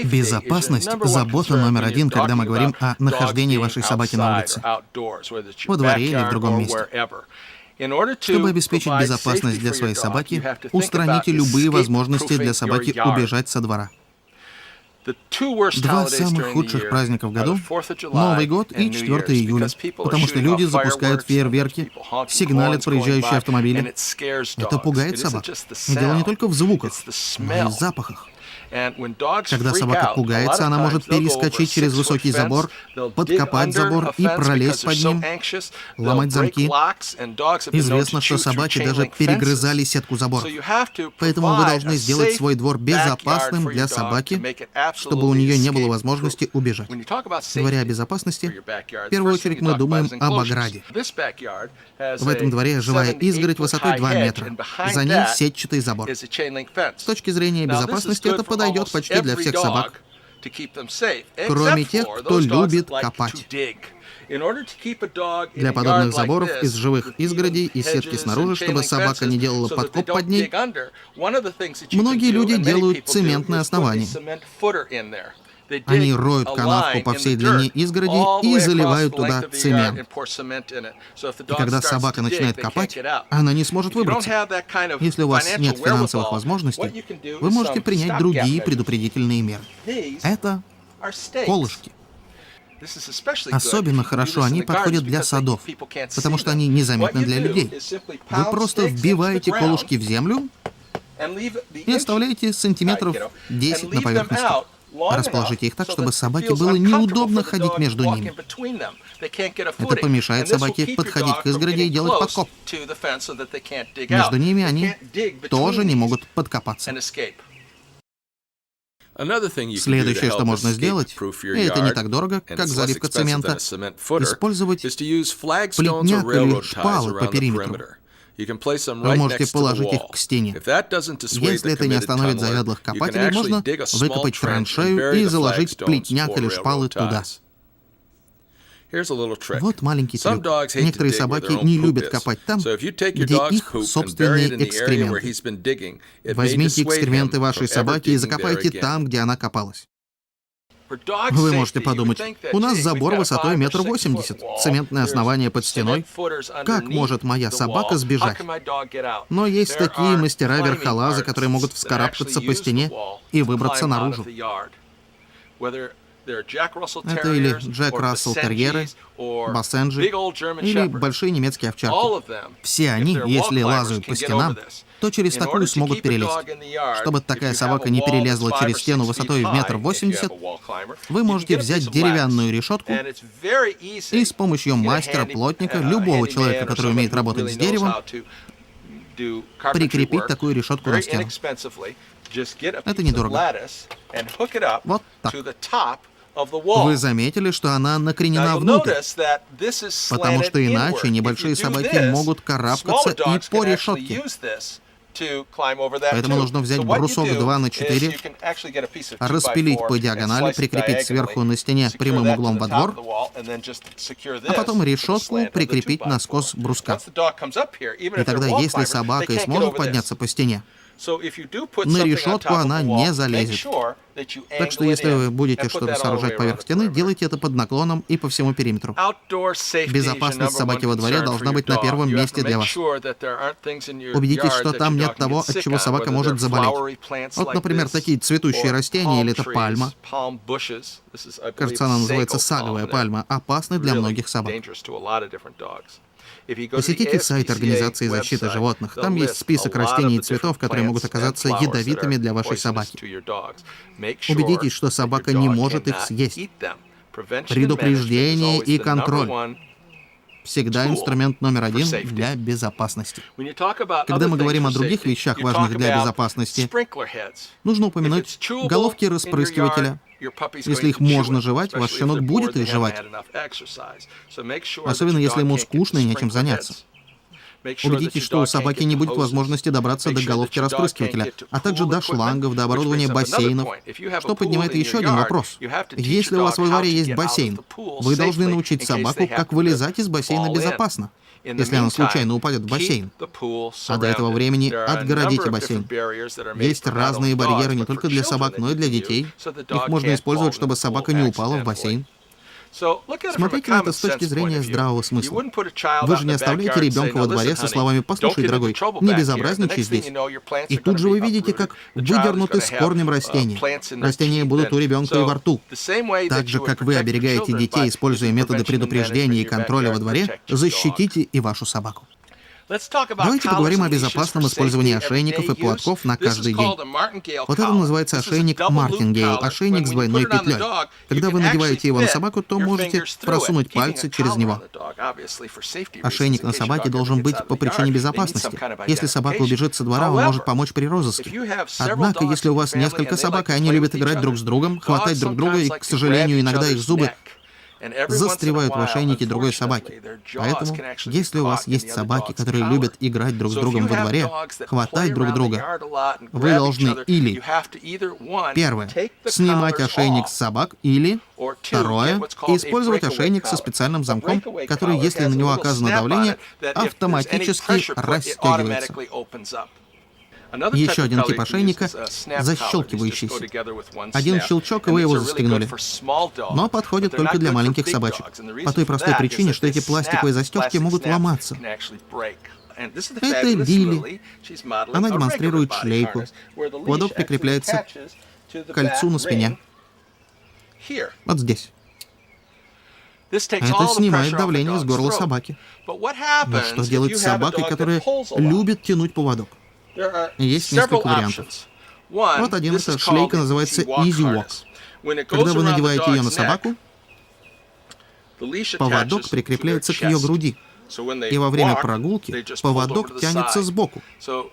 Безопасность – забота номер один, когда мы говорим о нахождении вашей собаки на улице, во дворе или в другом месте. Чтобы обеспечить безопасность для своей собаки, устраните любые возможности для собаки убежать со двора. Два самых худших праздника в году – Новый год и 4 июля, потому что люди запускают фейерверки, сигналят проезжающие автомобили. Это пугает собак. И дело не только в звуках, но и в запахах. Когда собака пугается, она может перескочить через высокий забор, подкопать забор и пролезть под ним, ломать замки. Известно, что собаки даже перегрызали сетку забора. Поэтому вы должны сделать свой двор безопасным для собаки, чтобы у нее не было возможности убежать. Говоря о безопасности, в первую очередь мы думаем об ограде. В этом дворе живая изгородь высотой 2 метра. За ней сетчатый забор. С точки зрения безопасности это подойдет почти для всех собак, кроме тех, кто любит копать. Для подобных заборов из живых изгородей и сетки снаружи, чтобы собака не делала подкоп под ней, многие люди делают цементное основание. Они роют канавку по всей длине изгороди и заливают туда цемент. И когда собака начинает копать, она не сможет выбраться. Если у вас нет финансовых возможностей, вы можете принять другие предупредительные меры. Это колышки. Особенно хорошо они подходят для садов, потому что они незаметны для людей. Вы просто вбиваете колышки в землю и оставляете сантиметров 10 на поверхности. Расположите их так, чтобы собаке было неудобно ходить между ними. Это помешает собаке подходить к изгороди и делать подкоп. Между ними они тоже не могут подкопаться. Следующее, что можно сделать, и это не так дорого, как заливка цемента, использовать плетняк или шпалы по периметру. Вы можете положить их к стене. Если это не остановит заядлых копателей, можно выкопать траншею и заложить плетняк или шпалы туда. Вот маленький трюк. Некоторые собаки не любят копать там, где их собственные экскременты. Возьмите экскременты вашей собаки и закопайте там, где она копалась. Вы можете подумать, у нас забор высотой 1,80 м, цементное основание под стеной. Как может моя собака сбежать? Но есть такие мастера-верхолазы, которые могут вскарабкаться по стене и выбраться наружу. Это или Джек Рассел терьеры, бассенджи или большие немецкие овчарки. Все они, если лазают по стенам, то через такую смогут перелезть. Чтобы такая собака не перелезла через стену высотой в 1,80 м, вы можете взять деревянную решетку и с помощью мастера-плотника, любого человека, который умеет работать с деревом, прикрепить такую решетку на стену. Это недорого. Вот так. Вы заметили, что она накренена внутрь, потому что иначе небольшие собаки могут карабкаться и по решетке. Поэтому нужно взять брусок 2 на 4, распилить по диагонали, прикрепить сверху на стене прямым углом во двор, а потом решетку прикрепить на скос бруска. И тогда, если собака и сможет подняться по стене, на решетку она не залезет. Так что если вы будете что-то сооружать поверх стены, делайте это под наклоном и по всему периметру. Безопасность собаки во дворе должна быть на первом месте для вас. Убедитесь, что там нет того, от чего собака может заболеть. Вот, например, такие цветущие растения, или это пальма. Кажется, она называется саговая пальма, опасны для многих собак. Посетите сайт Организации защиты животных. Там есть список растений и цветов, которые могут оказаться ядовитыми для вашей собаки. Убедитесь, что собака не может их съесть. Предупреждение и контроль всегда инструмент номер один для безопасности. Когда мы говорим о других вещах, важных для безопасности, нужно упомянуть головки распрыскивателя. Если их можно жевать, ваш щенок будет их жевать. Особенно если ему скучно и нечем заняться. Убедитесь, что у собаки не будет возможности добраться до головки распрыскивателя, а также до шлангов, до оборудования бассейнов, что поднимает еще один вопрос. Если у вас во дворе есть бассейн, вы должны научить собаку, как вылезать из бассейна безопасно. если она случайно упадет в бассейн. А до этого времени отгородите бассейн. Есть разные барьеры не только для собак, но и для детей. Их можно использовать, чтобы собака не упала в бассейн. Смотрите на это с точки зрения здравого смысла. Вы же не оставляете ребенка во дворе со словами «Послушай, дорогой, не безобразничай здесь». И тут же вы видите, как выдернуты с корнем растения. Растения будут у ребенка и во рту. Так же, как вы оберегаете детей, используя методы предупреждения и контроля во дворе, защитите и вашу собаку. Давайте поговорим о безопасном использовании ошейников и поводков на каждый день. Вот это называется ошейник мартингейл, ошейник с двойной петлей. Когда вы надеваете его на собаку, то можете просунуть пальцы через него. Ошейник на собаке должен быть по причине безопасности. Если собака убежит со двора, он может помочь при розыске. Однако, если у вас несколько собак, и они любят играть друг с другом, хватать друг друга, и, к сожалению, иногда их зубы застревают в ошейнике другой собаки. Поэтому, если у вас есть собаки, которые любят играть друг с другом во дворе, хватать друг друга, вы должны или, первое, снимать ошейник с собак, или, второе, использовать ошейник со специальным замком, который, если на него оказано давление, автоматически расстегивается. Еще один тип ошейника — защелкивающийся. Один щелчок, и вы его застегнули. Но подходит только для маленьких собачек. По той простой причине, что эти пластиковые застежки могут ломаться. Это Лили. Она демонстрирует шлейку. Поводок прикрепляется к кольцу на спине. Вот здесь. Это снимает давление с горла собаки. Но что делать с собакой, которая любит тянуть поводок? Есть несколько вариантов. Вот один, эта шлейка называется Easy Walk. Когда вы надеваете ее на собаку, поводок прикрепляется к ее груди. И во время прогулки поводок тянется сбоку.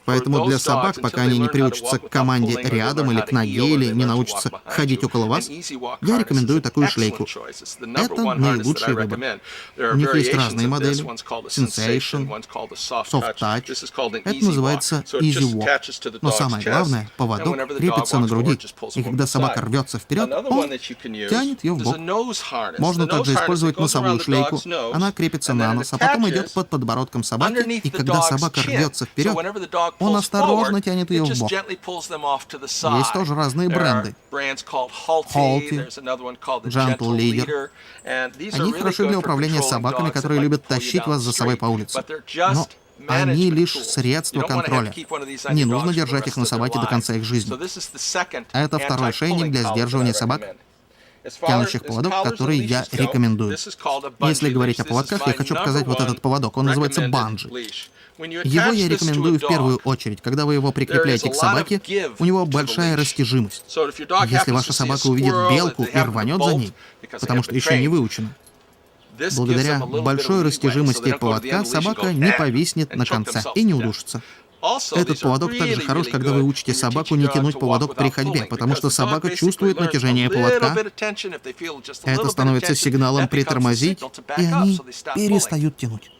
Поэтому для собак, пока они не приучатся к команде рядом или к ноге, или не научатся ходить около вас, я рекомендую такую шлейку. Это наилучший выбор. У них есть разные модели. Sensation, Soft Touch. Это называется Easy Walk. Но самое главное, поводок крепится на груди. И когда собака рвется вперед, он тянет ее в бок. Можно также использовать носовую шлейку. Она крепится на нос, а потом идет под подбородком собаки, и когда собака рвется вперед, он осторожно тянет ее в бок. Есть тоже разные бренды. Halty, Gentle Leader. Они хороши для управления собаками, которые любят тащить вас за собой по улице. Но они лишь средство контроля. Не нужно держать их на собаке до конца их жизни. Это второй ошейник для сдерживания собак, тянущих поводок, который я рекомендую. Если говорить о поводках, я хочу показать вот этот поводок. Он называется банджи. Его я рекомендую в первую очередь. Когда вы его прикрепляете к собаке, у него большая растяжимость. Если ваша собака увидит белку и рванет за ней, потому что еще не выучена, благодаря большой растяжимости поводка собака не повиснет на конце и не удушится. Этот поводок также хорош, когда вы учите собаку не тянуть поводок при ходьбе, потому что собака чувствует натяжение поводка. Это становится сигналом притормозить, и они перестают тянуть.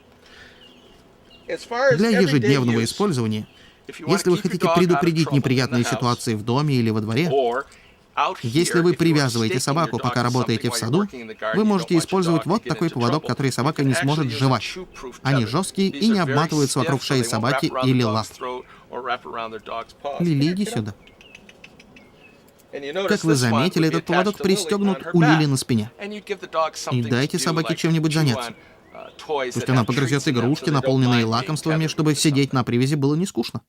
Для ежедневного использования, если вы хотите предупредить неприятные ситуации в доме или во дворе, если вы привязываете собаку, пока работаете в саду, вы можете использовать вот такой поводок, который собака не сможет сживать. Они жесткие и не обматываются вокруг шеи собаки или лап. Лили, иди сюда. Как вы заметили, этот поводок пристегнут у Лили на спине. И дайте собаке чем-нибудь заняться. Пусть она погрызет игрушки, наполненные лакомствами, чтобы сидеть на привязи было не скучно.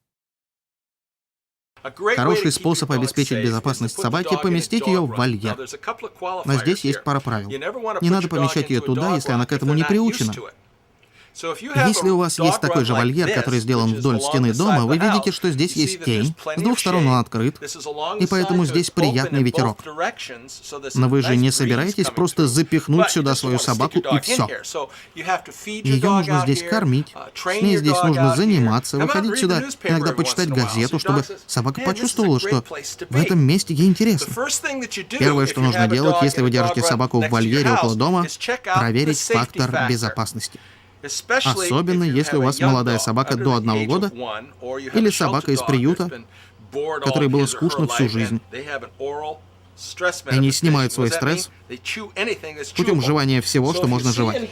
Хороший способ обеспечить безопасность собаки — поместить ее в вольер. Но здесь есть пара правил. Не надо помещать ее туда, если она к этому не приучена. Если у вас есть такой же вольер, который сделан вдоль стены дома, вы видите, что здесь есть тень, с двух сторон он открыт, и поэтому здесь приятный ветерок. Но вы же не собираетесь просто запихнуть сюда свою собаку и все. Ее нужно здесь кормить, с ней здесь нужно заниматься, выходить сюда, иногда почитать газету, чтобы собака почувствовала, что в этом месте ей интересно. Первое, что нужно делать, если вы держите собаку в вольере около дома, проверить фактор безопасности. Особенно, если у вас молодая собака до 1 года или собака из приюта, которой было скучно всю жизнь. и они снимают свой стресс путем жевания всего, что можно жевать.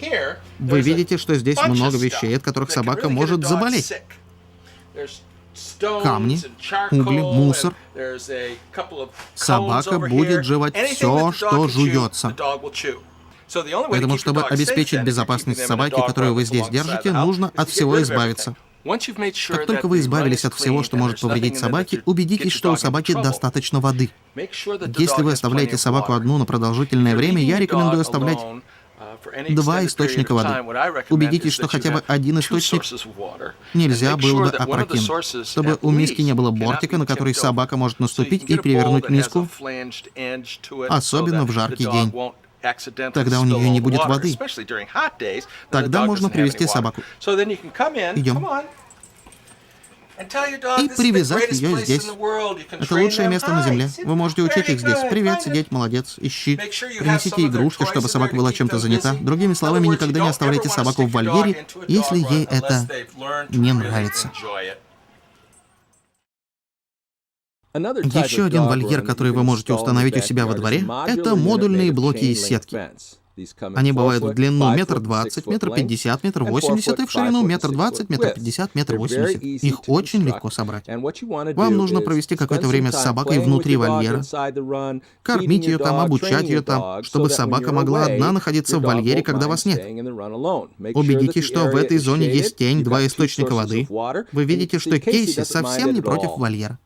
Вы видите, что здесь много вещей, от которых собака может заболеть. Камни, угли, мусор. Собака будет жевать все, что жуется. Поэтому, чтобы обеспечить безопасность собаки, которую вы здесь держите, нужно от всего избавиться. Как только вы избавились от всего, что может повредить собаке, убедитесь, что у собаки достаточно воды. Если вы оставляете собаку одну на продолжительное время, я рекомендую оставлять 2 источника воды. Убедитесь, что хотя бы один источник нельзя было бы опрокинуть, чтобы у миски не было бортика, на который собака может наступить и перевернуть миску, особенно в жаркий день. Тогда у нее не будет воды. Тогда можно привести собаку. Идем. И привязать ее здесь. Это лучшее место на земле. Вы можете учить их здесь. Привет, сидеть, молодец, ищи. Принесите игрушки, чтобы собака была чем-то занята. Другими словами, никогда не оставляйте собаку в вольере, если ей это не нравится. Еще один вольер, который вы можете установить у себя во дворе, это модульные блоки из сетки. Они бывают в длину 1,20 м, 1,50 м, 1,80 м, и в ширину 1,20 м, 1,50 м, 1,80 м. Их очень легко собрать. Вам нужно провести какое-то время с собакой внутри вольера, кормить ее там, обучать ее там, чтобы собака могла одна находиться в вольере, когда вас нет. Убедитесь, что в этой зоне есть тень, 2 источника воды. Вы видите, что Кейси совсем не против вольера.